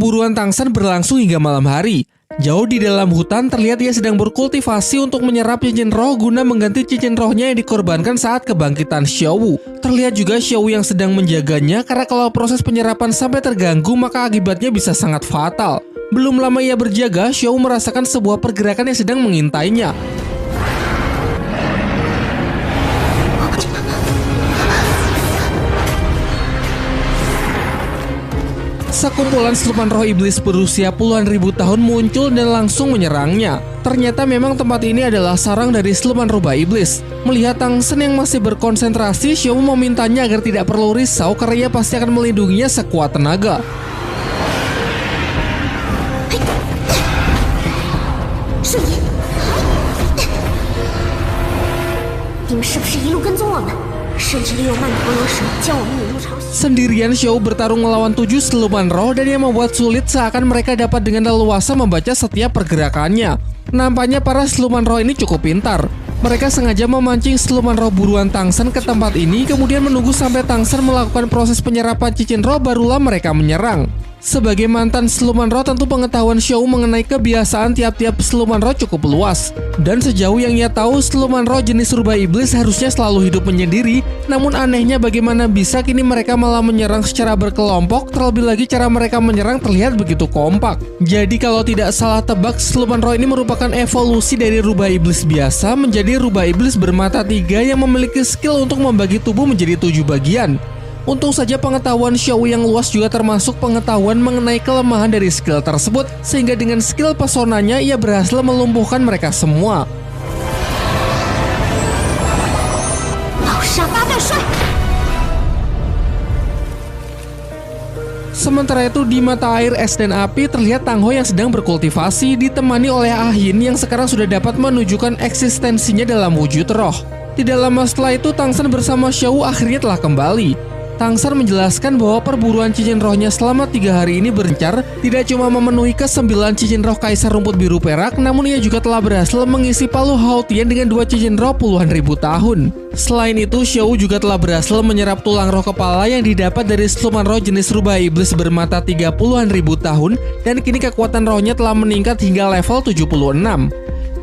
Perburuan Tangsan berlangsung hingga malam hari. Jauh di dalam hutan terlihat ia sedang berkultivasi untuk menyerap cincin roh guna mengganti cincin rohnya yang dikorbankan saat kebangkitan Xiaowu. Terlihat juga Xiaowu yang sedang menjaganya karena kalau proses penyerapan sampai terganggu maka akibatnya bisa sangat fatal. Belum lama ia berjaga, Xiaowu merasakan sebuah pergerakan yang sedang mengintainya. Sekumpulan siluman roh iblis berusia puluhan ribu tahun muncul dan langsung menyerangnya. Ternyata memang tempat ini adalah sarang dari siluman rubah iblis. Melihat Tangsan yang masih berkonsentrasi, Xiaowu memintanya agar tidak perlu risau karena ia pasti akan melindunginya sekuat tenaga. Sendirian Xiaowu bertarung melawan 7 siluman roh dan yang membuat sulit seakan mereka dapat dengan leluasa membaca setiap pergerakannya. Nampaknya para siluman roh ini cukup pintar. Mereka sengaja memancing siluman roh buruan Tangsan ke tempat ini, kemudian menunggu sampai Tangsan melakukan proses penyerapan cincin roh barulah mereka menyerang. Sebagai mantan siluman roh, tentu pengetahuan Xiaowu mengenai kebiasaan tiap-tiap siluman roh cukup luas. Dan sejauh yang ia tahu, siluman roh jenis rubah iblis harusnya selalu hidup menyendiri. Namun anehnya bagaimana bisa kini mereka malah menyerang secara berkelompok, terlebih lagi cara mereka menyerang terlihat begitu kompak. Jadi kalau tidak salah tebak, siluman roh ini merupakan evolusi dari rubah iblis biasa menjadi rubah iblis bermata 3 yang memiliki skill untuk membagi tubuh menjadi 7 bagian. Untung saja pengetahuan Xiaowu yang luas juga termasuk pengetahuan mengenai kelemahan dari skill tersebut, sehingga dengan skill pesonanya ia berhasil melumpuhkan mereka semua. Sementara itu di mata air es dan api terlihat Tang Hou yang sedang berkultivasi ditemani oleh Ah Yin yang sekarang sudah dapat menunjukkan eksistensinya dalam wujud roh. Tidak lama setelah itu Tangsan bersama Xiaowu akhirnya telah kembali. Tangsan menjelaskan bahwa perburuan cincin rohnya selama 3 hari ini berencar tidak cuma memenuhi ke-9 cincin roh Kaisar Rumput Biru Perak, namun ia juga telah berhasil mengisi palu Haotian dengan 2 cincin roh puluhan ribu tahun. Selain itu, Xiaowu juga telah berhasil menyerap tulang roh kepala yang didapat dari siluman roh jenis rubah iblis bermata 3 puluhan ribu tahun, dan kini kekuatan rohnya telah meningkat hingga level 76.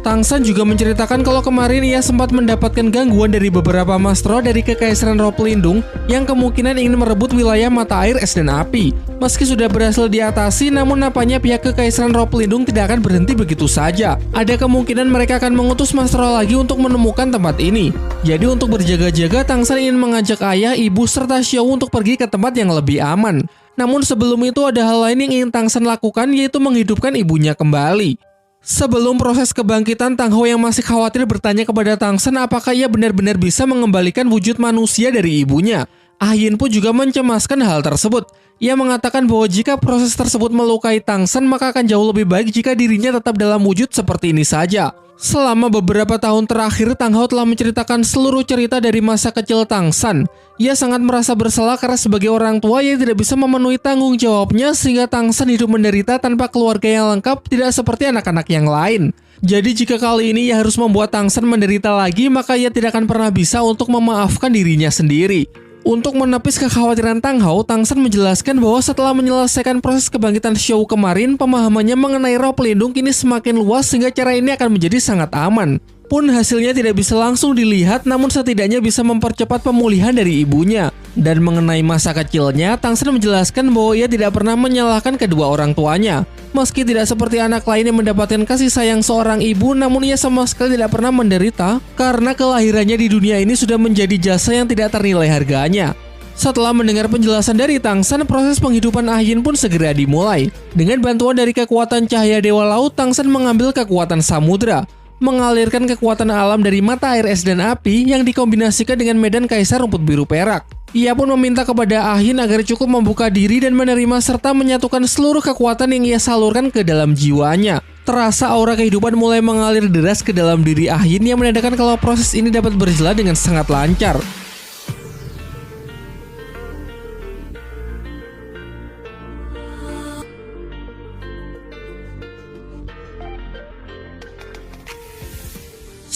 Tangsan juga menceritakan kalau kemarin ia sempat mendapatkan gangguan dari beberapa mastro dari Kekaisaran Roh Pelindung yang kemungkinan ingin merebut wilayah mata air es dan api. Meski sudah berhasil diatasi, namun nampaknya pihak Kekaisaran Roh Pelindung tidak akan berhenti begitu saja. Ada kemungkinan mereka akan mengutus mastro lagi untuk menemukan tempat ini. Jadi untuk berjaga-jaga, Tangsan ingin mengajak ayah, ibu, serta Xiaowu untuk pergi ke tempat yang lebih aman. Namun sebelum itu ada hal lain yang ingin Tangsan lakukan, yaitu menghidupkan ibunya kembali. Sebelum proses kebangkitan, Tang Hou yang masih khawatir bertanya kepada Tangsan apakah ia benar-benar bisa mengembalikan wujud manusia dari ibunya. Ah Yin pun juga mencemaskan hal tersebut. Ia mengatakan bahwa jika proses tersebut melukai Tangsan, maka akan jauh lebih baik jika dirinya tetap dalam wujud seperti ini saja. Selama beberapa tahun terakhir, Tang Hou telah menceritakan seluruh cerita dari masa kecil Tangsan. Ia sangat merasa bersalah karena sebagai orang tua ia tidak bisa memenuhi tanggung jawabnya sehingga Tangsan hidup menderita tanpa keluarga yang lengkap, tidak seperti anak-anak yang lain. Jadi jika kali ini ia harus membuat Tangsan menderita lagi, maka ia tidak akan pernah bisa untuk memaafkan dirinya sendiri. Untuk menepis kekhawatiran Tang Hou, Tangsan menjelaskan bahwa setelah menyelesaikan proses kebangkitan Xiaowu kemarin, pemahamannya mengenai roh pelindung kini semakin luas sehingga cara ini akan menjadi sangat aman. Pun hasilnya tidak bisa langsung dilihat, namun setidaknya bisa mempercepat pemulihan dari ibunya. Dan mengenai masa kecilnya, Tangsan menjelaskan bahwa ia tidak pernah menyalahkan kedua orang tuanya. Meski tidak seperti anak lain yang mendapatkan kasih sayang seorang ibu, namun ia sama sekali tidak pernah menderita karena kelahirannya di dunia ini sudah menjadi jasa yang tidak ternilai harganya. Setelah mendengar penjelasan dari Tangsan, proses penghidupan Ah Yin pun segera dimulai. Dengan bantuan dari kekuatan cahaya Dewa Laut, Tangsan mengambil kekuatan samudra, mengalirkan kekuatan alam dari mata air es dan api yang dikombinasikan dengan medan Kaisar Rumput Biru Perak. Ia pun meminta kepada Ah Yin agar cukup membuka diri dan menerima serta menyatukan seluruh kekuatan yang ia salurkan ke dalam jiwanya. Terasa aura kehidupan mulai mengalir deras ke dalam diri Ah Yin yang menandakan kalau proses ini dapat berjalan dengan sangat lancar.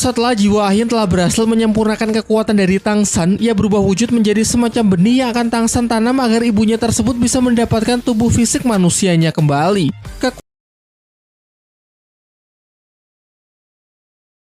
Setelah jiwa Ahin telah berhasil menyempurnakan kekuatan dari Tangsan, ia berubah wujud menjadi semacam benih yang akan Tangsan tanam agar ibunya tersebut bisa mendapatkan tubuh fisik manusianya kembali.